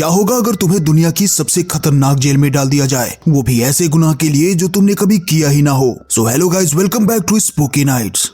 क्या होगा अगर तुम्हें दुनिया की सबसे खतरनाक जेल में डाल दिया जाए, वो भी ऐसे गुनाह के लिए जो तुमने कभी किया ही ना हो। So hello guys, welcome back to Spooky Nights.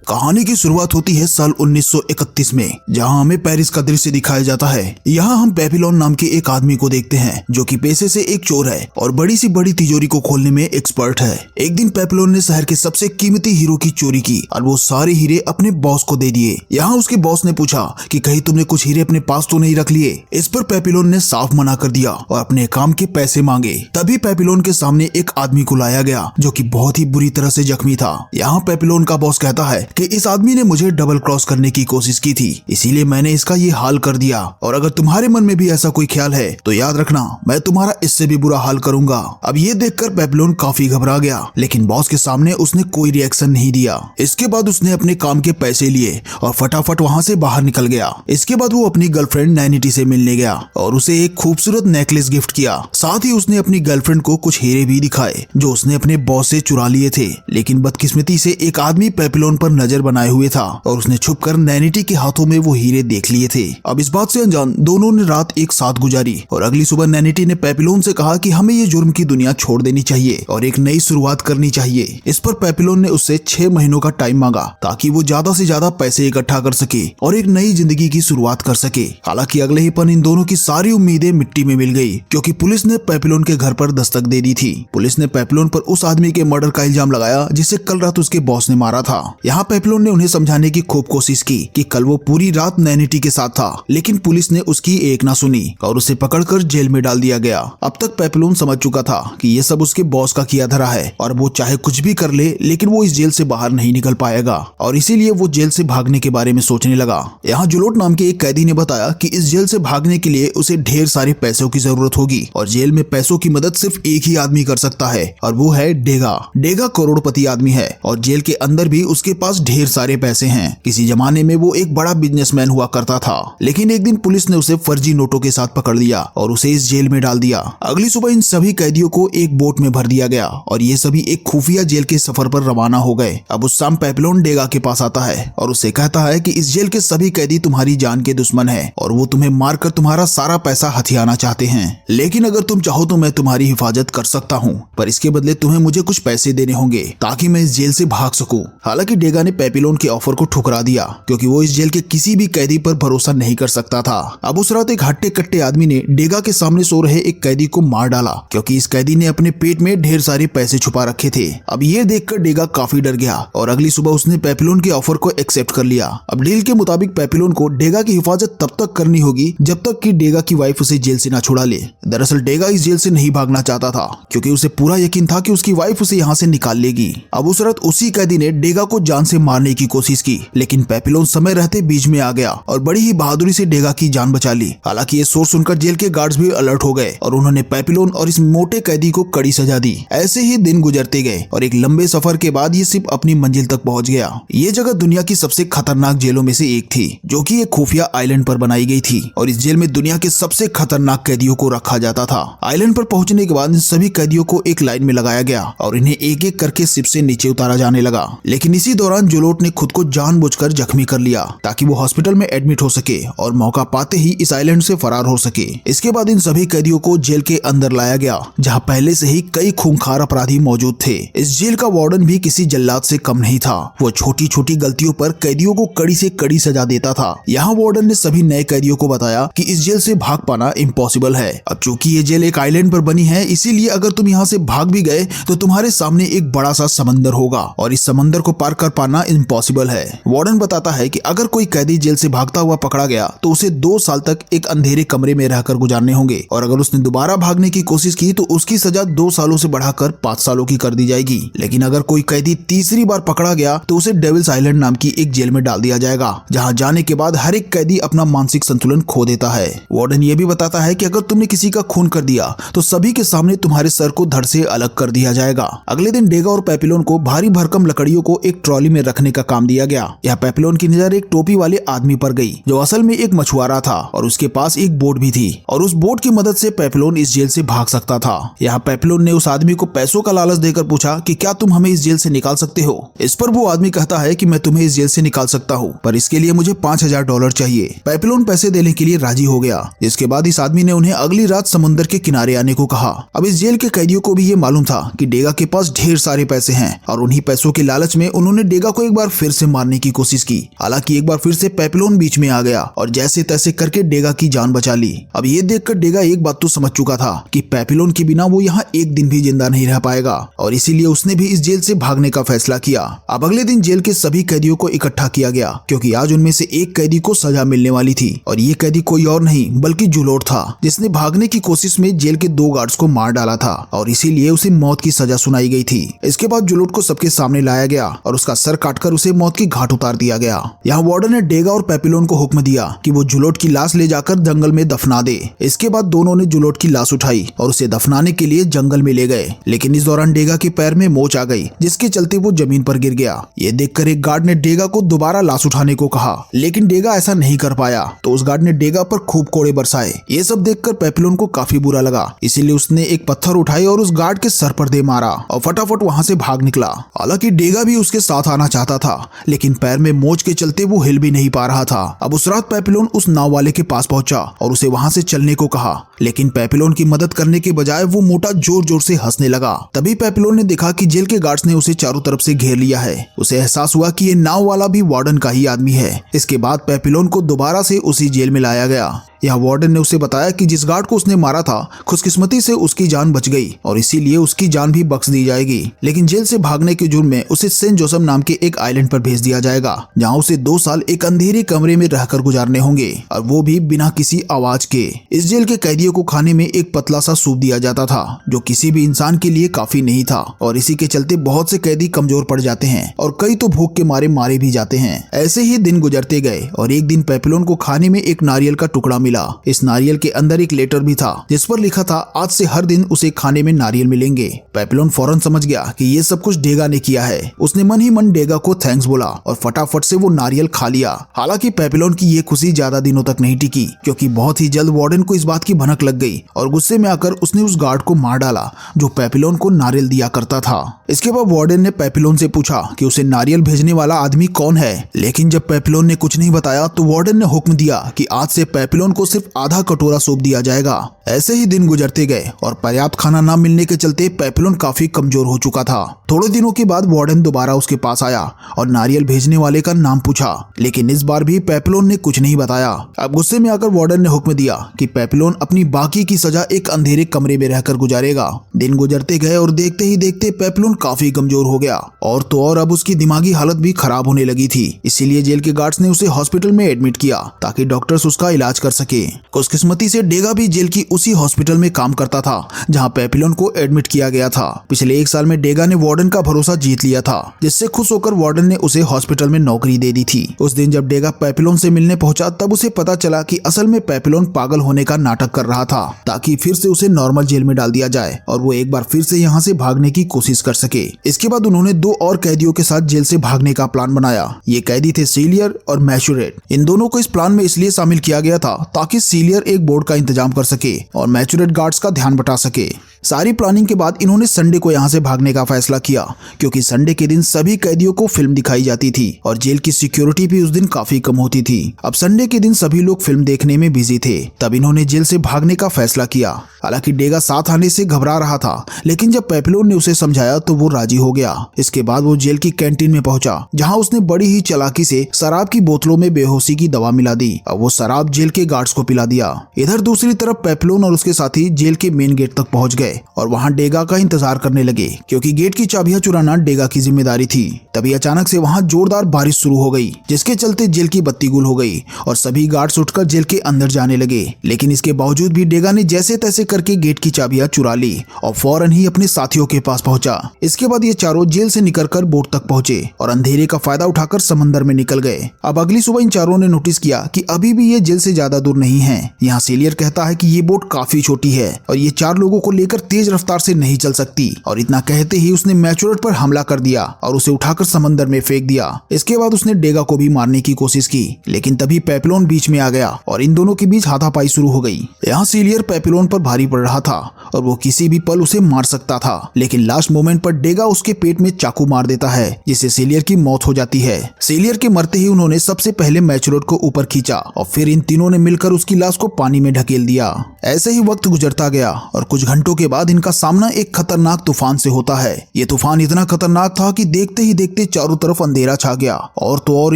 कहानी की शुरुआत होती है साल 1931 में, जहां हमें पेरिस का दृश्य दिखाया जाता है। यहाँ हम पेपिलोन नाम के एक आदमी को देखते हैं जो कि पेशे से एक चोर है और बड़ी सी बड़ी तिजोरी को खोलने में एक्सपर्ट है। एक दिन पेपिलोन ने शहर के सबसे कीमती हीरो की चोरी की और वो सारे हीरे अपने बॉस को दे दिए। यहाँ उसके बॉस ने पूछा कि कहीं तुमने कुछ हीरे अपने पास तो नहीं रख लिए। इस पर पेपिलोन ने साफ मना कर दिया और अपने काम के पैसे मांगे। तभी पेपिलोन के सामने एक आदमी को लाया गया जो कि बहुत ही बुरी तरह से जख्मी था। यहाँ पेपिलोन का बॉस कहता है कि इस आदमी ने मुझे डबल क्रॉस करने की कोशिश की थी, इसीलिए मैंने इसका ये हाल कर दिया। और अगर तुम्हारे मन में भी ऐसा कोई ख्याल है तो याद रखना, मैं तुम्हारा इससे भी बुरा हाल करूंगा। अब ये देखकर पेपिलोन काफी घबरा गया, लेकिन बॉस के सामने उसने कोई रिएक्शन नहीं दिया। इसके बाद उसने अपने काम के पैसे लिए और फटाफट वहाँ से बाहर निकल गया। इसके बाद वो अपनी गर्लफ्रेंड नैनिटी से मिलने गया और उसे एक खूबसूरत नेकलेस गिफ्ट किया। साथ ही उसने अपनी गर्लफ्रेंड को कुछ हीरे भी दिखाए जो उसने अपने बॉस से चुरा लिए थे। लेकिन बदकिस्मती से एक आदमी पेपिलोन पर नजर बनाए हुए था और उसने छुपकर नैनिटी के हाथों में वो हीरे देख लिए थे। अब इस बात से अनजान दोनों ने रात एक साथ गुजारी और अगली सुबह नैनिटी ने पेपिलोन से कहा कि हमें ये जुर्म की दुनिया छोड़ देनी चाहिए और एक नई शुरुआत करनी चाहिए। इस पर पेपिलोन ने उससे 6 महीनों का टाइम मांगा ताकि वो ज्यादा से ज्यादा पैसे इकट्ठा कर सके और एक नई जिंदगी की शुरुआत कर सके। हालांकि अगले ही पल इन दोनों की सारी उम्मीदें मिट्टी में मिल गई, क्योंकि पुलिस ने पेपिलोन के घर पर दस्तक दे दी थी। पुलिस ने पेपिलोन पर उस आदमी के मर्डर का इल्जाम लगाया जिसे कल रात उसके बॉस ने मारा था। यहाँ पेपिलोन ने उन्हें समझाने की खूब कोशिश की कि कल वो पूरी रात नैनिटी के साथ था, लेकिन पुलिस ने उसकी एक ना सुनी और उसे पकड़कर जेल में डाल दिया गया। अब तक पेपिलोन समझ चुका था कि ये सब उसके बॉस का किया धरा है और वो चाहे कुछ भी कर ले, लेकिन वो इस जेल से बाहर नहीं निकल पाएगा और इसीलिए वो जेल से भागने के बारे में सोचने लगा। यहाँ जुलोट नाम के एक कैदी ने बताया कि इस जेल से भागने के लिए उसे ढेर सारे पैसों की जरूरत होगी और जेल में पैसों की मदद सिर्फ एक ही आदमी कर सकता है और वो है डेगा। डेगा करोड़पति आदमी है और जेल के अंदर भी उसके पास ढेर सारे पैसे हैं। किसी जमाने में वो एक बड़ा बिजनेसमैन हुआ करता था, लेकिन एक दिन पुलिस ने उसे फर्जी नोटों के साथ पकड़ लिया और उसे इस जेल में डाल दिया। अगली सुबह इन सभी कैदियों को एक बोट में भर दिया गया और ये सभी एक खुफिया जेल के सफर पर रवाना हो गए। अब उस शाम पेपिलोन डेगा के पास आता है और उससे कहता है कि इस जेल के सभी कैदी तुम्हारी जान के दुश्मन है और वो तुम्हें मारकर तुम्हारा सारा पैसा हथियाना चाहते हैं, लेकिन अगर तुम चाहो तो मैं तुम्हारी हिफाजत कर सकता हूँ, पर इसके बदले तुम्हें मुझे कुछ पैसे देने होंगे ताकि मैं इस जेल से भाग सकूं। हालांकि डेगा ने पेपिलोन के ऑफर को ठुकरा दिया, क्योंकि वो इस जेल के किसी भी कैदी पर भरोसा नहीं कर सकता था। अब उस रात एक हट्टे कट्टे आदमी ने डेगा के सामने सो रहे एक कैदी को मार डाला, क्योंकि इस कैदी ने अपने पेट में ढेर सारे पैसे छुपा रखे थे। अब ये देखकर डेगा काफी डर गया और अगली सुबह उसने पेपिलोन के ऑफर को एक्सेप्ट कर लिया। अब डील के मुताबिक पेपिलोन को डेगा की हिफाजत तब तक करनी होगी जब तक कि डेगा की वाइफ उसे जेल से न छुड़ा ले। दरअसल डेगा इस जेल से नहीं भागना चाहता था, क्योंकि उसे पूरा यकीन था कि उसकी वाइफ उसे यहाँ से निकाल लेगी। अब उस रात उसी कैदी ने डेगा को जान से मारने की कोशिश की, लेकिन पेपिलोन समय रहते बीच में आ गया और बड़ी ही बहादुरी से डेगा की जान बचा ली। हालांकि ये सोच सुनकर जेल के गार्ड्स भी अलर्ट हो गए और उन्होंने पेपिलोन और इस मोटे कैदी को कड़ी सजा दी। ऐसे ही दिन गुजरते गए और एक लंबे सफर के बाद ये शिप अपनी मंजिल तक पहुंच गया। ये जगह दुनिया की सबसे खतरनाक जेलों में से एक थी, जो कि एक खुफिया आइलैंड पर बनाई गई थी और इस जेल में दुनिया के सबसे खतरनाक कैदियों को रखा जाता था। आइलैंड पर पहुंचने के बाद इन सभी कैदियों को एक लाइन में लगाया गया और इन्हें एक एक करके शिप से नीचे उतारा जाने लगा। लेकिन इसी दौरान जुलोट ने खुद को जानबूझकर जख्मी कर लिया ताकि वो हॉस्पिटल में एडमिट हो सके और मौका पाते ही इस आइलैंड से फरार हो सके। इसके बाद इन सभी कैदियों को जेल के अंदर लाया गया, जहां पहले से ही कई खूंखार अपराधी मौजूद थे। इस जेल का वार्डन भी किसी जल्लाद से कम नहीं था। वो छोटी छोटी गलतियों पर कैदियों को कड़ी से कड़ी सजा देता था। यहाँ वार्डन ने सभी नए कैदियों को बताया कि इस जेल से भाग पाना इम्पॉसिबल है। अब चूंकि ये जेल एक आइलैंड पर बनी है, इसीलिए अगर तुम यहाँ से भाग भी गए तो तुम्हारे सामने एक बड़ा सा समंदर होगा और इस समंदर को पार कर पाना इम्पॉसिबल है। वार्डन बताता है कि अगर कोई कैदी जेल से भागता हुआ पकड़ा गया तो उसे 2 साल तक एक अंधेरे कमरे में रहकर गुजारने होंगे और अगर उसने दोबारा भागने की कोशिश की तो उसकी सजा 2 सालों से बढ़ाकर 5 सालों की कर दी जाएगी। लेकिन अगर कोई कैदी तीसरी बार पकड़ा गया तो उसे डेविल्स आइलैंड नाम की एक जेल में डाल दिया जाएगा, जहां जाने के बाद हर एक कैदी अपना मानसिक संतुलन खो देता है। वार्डन ये भी बताता है कि अगर तुमने किसी का खून कर दिया तो सभी के सामने तुम्हारे सर को धड़ से अलग कर दिया जाएगा। अगले दिन डेगा और पेपिलोन को भारी भरकम लकड़ियों को एक ट्रॉली में रखने का काम दिया गया। यह पेपिलोन की नजर एक टोपी वाले आदमी पर गई जो असल में एक मछुआरा था और उसके पास एक बोट भी थी और उस बोट की मदद से पेपिलोन इस जेल से भाग सकता था। यहाँ पेपिलोन ने उस आदमी को पैसों का लालच देकर पूछा कि क्या तुम हमें इस जेल से निकाल सकते हो। इस पर वो आदमी कहता है कि मैं तुम्हें इस जेल से निकाल सकता हूँ, पर इसके लिए मुझे $5000 चाहिए। पेपिलोन पैसे देने के लिए राजी हो गया। इसके बाद इस आदमी ने उन्हें अगली रात समुद्र के किनारे आने को कहा। अब इस जेल के कैदियों को भी ये मालूम था कि डेगा के पास ढेर सारे पैसे हैं और उन्हीं पैसों के लालच में उन्होंने डेगा को एक बार फिर से मारने की कोशिश की। हालांकि एक बार फिर से पेपिलोन बीच में आ गया और जैसे तैसे करके डेगा की जान बचा ली। अब ये देखकर डेगा एक बात तो समझ चुका था कि पेपिलोन के बिना वो यहाँ एक दिन भी जिंदा नहीं रह पाएगा और इसीलिए उसने भी इस जेल से भागने का फैसला किया। अब अगले दिन जेल के सभी कैदियों को इकट्ठा किया गया क्योंकि आज उनमें से एक कैदी को सजा मिलने वाली थी और ये कैदी कोई और नहीं बल्कि जुलोट था, जिसने भागने की कोशिश में जेल के 2 गार्ड्स को मार डाला था और इसीलिए उसे मौत की सजा सुनाई गई थी। इसके बाद जुलोट को सबके सामने लाया गया और उसका सर काटकर उसे मौत की घाट उतार दिया गया। यहाँ वार्डन ने डेगा और पेपिलोन को हुक्म दिया कि वो जुलोट की लाश ले जाकर जंगल में दफना दे। इसके बाद दोनों ने जुलोट की लाश उठाई और उसे दफनाने के लिए जंगल में ले गए, लेकिन इस दौरान डेगा के पैर में मोच आ गई जिसके चलते वो जमीन पर गिर गया। ये देखकर एक गार्ड ने डेगा को दोबारा लाश उठाने को कहा, लेकिन डेगा ऐसा नहीं कर पाया तो उस गार्ड ने डेगा पर खूब कोड़े बरसाए। ये सब देखकर पेपिलोन को काफी बुरा लगा, इसीलिए उसने एक पत्थर उठाई और उस गार्ड के सर पर दे मारा और फटाफट वहाँ से भाग निकला। हालांकि डेगा भी उसके साथ आना चाहता था, लेकिन पैर में मोच के चलते वो हिल भी नहीं पा रहा था। अब उस रात पेपिलोन उस नाव वाले के पास पहुंचा और उसे वहाँ से चलने को कहा, लेकिन पेपिलोन की मदद करने के बजाय वो मोटा जोर जोर से हंसने लगा। तभी पेपिलोन ने देखा कि जेल के गार्ड्स ने उसे चारों तरफ से घेर लिया है। उसे एहसास हुआ कि ये नाव वाला भी वार्डन का ही आदमी है। इसके बाद पेपिलोन को दोबारा से उसी जेल में लाया गया। यह वार्डन ने उसे बताया कि जिस गार्ड को उसने मारा था खुशकिस्मती से उसकी जान बच गई और इसीलिए उसकी जान भी बख्श दी जाएगी, लेकिन जेल से भागने के जुर्म में उसे सेंट जोसेफ नाम के एक आइलैंड पर भेज दिया जाएगा जहां उसे 2 साल एक अंधेरे कमरे में रहकर गुजारने होंगे और वो भी बिना किसी आवाज के। इस जेल के कैदियों को खाने में एक पतला सा सूप दिया जाता था जो किसी भी इंसान के लिए काफी नहीं था और इसी के चलते बहुत से कैदी कमजोर पड़ जाते हैं और कई तो भूख के मारे मारे भी जाते हैं। ऐसे ही दिन गुजरते गए और एक दिन पेपिलोन को खाने में एक नारियल का टुकड़ा मिला। इस नारियल के अंदर एक लेटर भी था जिस पर लिखा था आज से हर दिन उसे खाने में नारियल मिलेंगे। पेपिलोन फौरन समझ गया कि ये सब कुछ डेगा ने किया है। उसने मन ही मन डेगा को थैंक्स बोला और फटाफट से वो नारियल खा लिया। हालांकि पेपिलोन की ये खुशी ज्यादा दिनों तक नहीं टिकी क्योंकि बहुत ही जल्द वार्डन को इस बात की भनक लग गई और गुस्से में आकर उसने उस गार्ड को मार डाला जो पेपिलोन को नारियल दिया करता था। इसके बाद वार्डन ने पेपिलोन से पूछा कि उसे नारियल भेजने वाला आदमी कौन है, लेकिन जब पेपिलोन ने कुछ नहीं बताया तो वार्डन ने हुक्म दिया कि आज से पेपिलोन को सिर्फ आधा कटोरा सूप दिया जाएगा। ऐसे ही दिन गुजरते गए और पर्याप्त खाना न मिलने के चलते पेपिलोन काफी कमजोर हो चुका था। थोड़े दिनों के बाद वार्डन दोबारा उसके पास आया और नारियल भेजने वाले का नाम पूछा, लेकिन इस बार भी पेपिलोन ने कुछ नहीं बताया। अब गुस्से में आकर वार्डन ने हुक्म दिया कि पेपिलोन अपनी बाकी की सजा एक अंधेरे कमरे में रहकर गुजारेगा। दिन गुजरते गए और देखते ही देखते पेपिलोन काफी कमजोर हो गया और तो और अब उसकी दिमागी हालत भी खराब होने लगी थी। इसीलिए जेल के गार्ड्स ने उसे हॉस्पिटल में एडमिट किया ताकि डॉक्टर्स उसका इलाज कर सके। खुशकिस्मती से डेगा भी जेल की उसी हॉस्पिटल में काम करता था जहां पेपिलोन को एडमिट किया गया था। पिछले 1 साल में डेगा ने वार्डन का भरोसा जीत लिया था, जिससे खुश होकर वार्डन ने उसे हॉस्पिटल में नौकरी दे दी थी। उस दिन जब डेगा पेपिलोन से मिलने पहुंचा तब उसे पता चला कि असल में पेपिलोन पागल होने का नाटक कर रहा था ताकि फिर से उसे नॉर्मल जेल में डाल दिया जाए और वो एक बार फिर से यहाँ से भागने की कोशिश कर सके। इसके बाद उन्होंने 2 और कैदियों के साथ जेल से भागने का प्लान बनाया। ये कैदी थे सीलियर और मैचुरेट। इन दोनों को इस प्लान में इसलिए शामिल किया गया था ताकि सीलियर एक बोर्ड का इंतजाम कर सके और मैचुरेट गार्ड्स का ध्यान बटा सके। सारी प्लानिंग के बाद इन्होंने संडे को यहाँ से भागने का फैसला किया क्योंकि संडे के दिन सभी कैदियों को फिल्म दिखाई जाती थी और जेल की सिक्योरिटी भी उस दिन काफी कम होती थी। अब संडे के दिन सभी लोग फिल्म देखने में बिजी थे, तब इन्होंने जेल से भागने का फैसला किया। हालांकि डेगा साथ आने से घबरा रहा था, लेकिन जब पेपिलोन ने उसे समझाया तो वो राजी हो गया। इसके बाद वो जेल की कैंटीन में पहुंचा जहाँ उसने बड़ी ही चालाकी से शराब की बोतलों में बेहोशी की दवा मिला दी और वो शराब जेल के गार्ड्स को पिला दिया। इधर दूसरी तरफ पेपिलोन और उसके साथी जेल के मेन गेट तक पहुंच गए और वहां डेगा का इंतजार करने लगे क्योंकि गेट की चाबियां चुराना डेगा की जिम्मेदारी थी। तभी अचानक से वहां जोरदार बारिश शुरू हो गई जिसके चलते जेल की बत्ती गुल हो गई और सभी गार्ड्स उठकर जेल के अंदर जाने लगे। लेकिन इसके बावजूद भी डेगा ने जैसे तैसे करके गेट की चाबियां चुरा ली और फौरन ही अपने साथियों के पास पहुंचा। इसके बाद ये चारों जेल से निकलकर बोट तक पहुंचे और अंधेरे का फायदा उठाकर समंदर में निकल गए। अब अगली सुबह इन चारों ने नोटिस किया कि अभी भी ये जेल से ज्यादा दूर नहीं है। यहाँ सीलियर कहता है कि ये बोट काफी छोटी है और ये 4 लोगों को लेकर तेज रफ्तार से नहीं चल सकती और इतना कहते ही उसने मैचुरेट पर हमला कर दिया और उसे उठाकर उठाकर समंदर में फेंक दिया। इसके बाद उसने डेगा को भी मारने की कोशिश की, लेकिन तभी पेपिलोन बीच में आ गया और इन दोनों के बीच हाथापाई शुरू हो गई। यहाँ सीलियर पेपिलोन पर भारी पड़ रहा था और वो किसी भी पल उसे मार सकता था, लेकिन लास्ट मोमेंट पर डेगा उसके पेट में चाकू मार देता है, जिससे सीलियर की मौत हो जाती है। सीलियर के मरते ही उन्होंने सबसे पहले मैचरोड को ऊपर खींचा और फिर इन तीनों ने मिलकर उसकी लाश को पानी में ढकेल दिया। ऐसे ही वक्त गुजरता गया और कुछ घंटों के बाद इनका सामना एक खतरनाक तूफान से होता है। ये तूफान इतना खतरनाक था कि देखते ही देखते चारों तरफ अंधेरा छा गया और तो और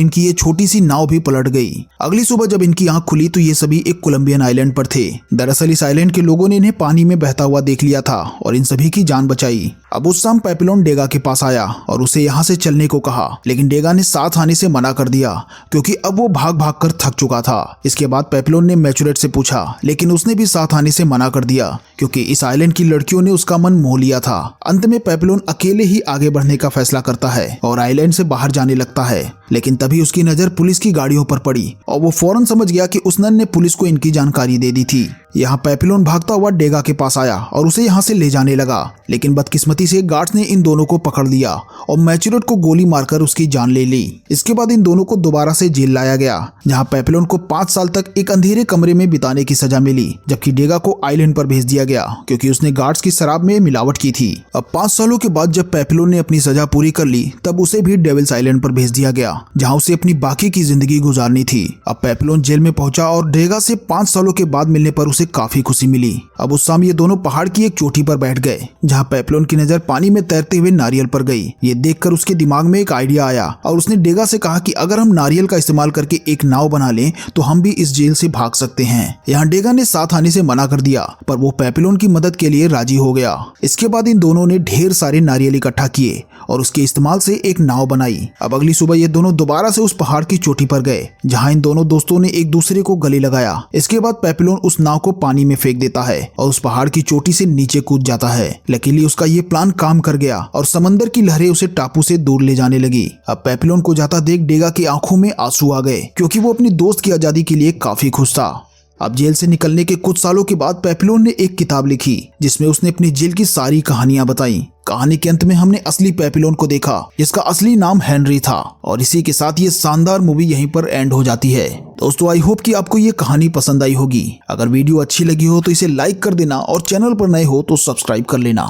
इनकी ये छोटी सी नाव भी पलट गई। अगली सुबह जब इनकी आंख खुली तो ये सभी एक कोलंबियन आइलैंड पर थे। दरअसल इस आइलैंड के लोगों ने इन्हें पानी में बहता हुआ देख लिया था और इन सभी की जान बचाई। अब उस शाम पेपिलोन डेगा के पास आया और उसे यहाँ से चलने को कहा, लेकिन डेगा ने साथ आने से मना कर दिया क्योंकि अब वो भाग भाग कर थक चुका था। इसके बाद पेपिलोन ने मैचुरेट से पूछा, लेकिन उसने भी साथ आने से मना कर दिया क्योंकि इस आइलैंड की लड़कियों ने उसका मन मोह लिया था। अंत में पेपिलोन अकेले ही आगे बढ़ने का फैसला करता है और आइलैंड से बाहर जाने लगता है, लेकिन तभी उसकी नजर पुलिस की गाड़ियों पर पड़ी और वो फौरन समझ गया कि उस नन ने पुलिस को इनकी जानकारी दे दी थी। यहाँ पेपिलोन भागता हुआ डेगा के पास आया और उसे यहाँ से ले जाने लगा, लेकिन बदकिस्मती से गार्ड्स ने इन दोनों को पकड़ लिया और मैचुरेट को गोली मारकर उसकी जान ले ली। इसके बाद इन दोनों को दोबारा से जेल लाया गया, जहाँ पेपिलोन को 5 साल तक एक अंधेरे कमरे में बिताने की सजा मिली, जबकि डेगा को आइलैंड पर भेज दिया गया क्योंकि उसने गार्ड्स की शराब में मिलावट की थी। अब 5 सालों के बाद जब पेपिलोन ने अपनी सजा पूरी कर ली तब उसे भी डेविल्स आइलैंड पर भेज दिया गया, जहाँ उसे अपनी बाकी की जिंदगी गुजारनी थी। अब पेपिलोन जेल में पहुंचा और डेगा से 5 सालों के बाद मिलने पर उसे काफी खुशी मिली। अब उस शाम ये दोनों पहाड़ की एक चोटी पर बैठ गए, जहाँ पेपिलोन की नजर पानी में तैरते हुए नारियल पर गई। ये देखकर उसके दिमाग में एक आइडिया आया और उसने डेगा से कहा कि अगर हम नारियल का इस्तेमाल करके एक नाव बना लें तो हम भी इस जेल से भाग सकते हैं। यहाँ डेगा ने साथ आने से मना कर दिया, पर वो पेपिलोन की मदद के लिए राजी हो गया। इसके बाद इन दोनों ने ढेर सारे नारियल इकट्ठा किए और उसके इस्तेमाल से एक नाव बनाई। अब अगली सुबह ये दोनों दोबारा से उस पहाड़ की चोटी पर गए, जहाँ इन दोनों दोस्तों ने एक दूसरे को गले लगाया। इसके बाद पेपिलोन उस नाव को पानी में फेंक देता है और उस पहाड़ की चोटी से नीचे कूद जाता है। लकीली उसका ये प्लान काम कर गया और समंदर की लहरें उसे टापू से दूर ले जाने लगी। अब पेपिलोन को जाता देख डेगा की आंखों में आंसू आ गए क्योंकि वो अपनी दोस्त की आजादी के लिए काफी खुश था। अब जेल से निकलने के कुछ सालों के बाद पेपिलोन ने एक किताब लिखी जिसमें उसने अपनी जेल की सारी कहानियां बताई। कहानी के अंत में हमने असली पेपिलोन को देखा, जिसका असली नाम हेनरी था। और इसी के साथ ये शानदार मूवी यहीं पर एंड हो जाती है। दोस्तों, आई होप कि आपको ये कहानी पसंद आई होगी। अगर वीडियो अच्छी लगी हो तो इसे लाइक कर देना और चैनल पर नए हो तो सब्सक्राइब कर लेना।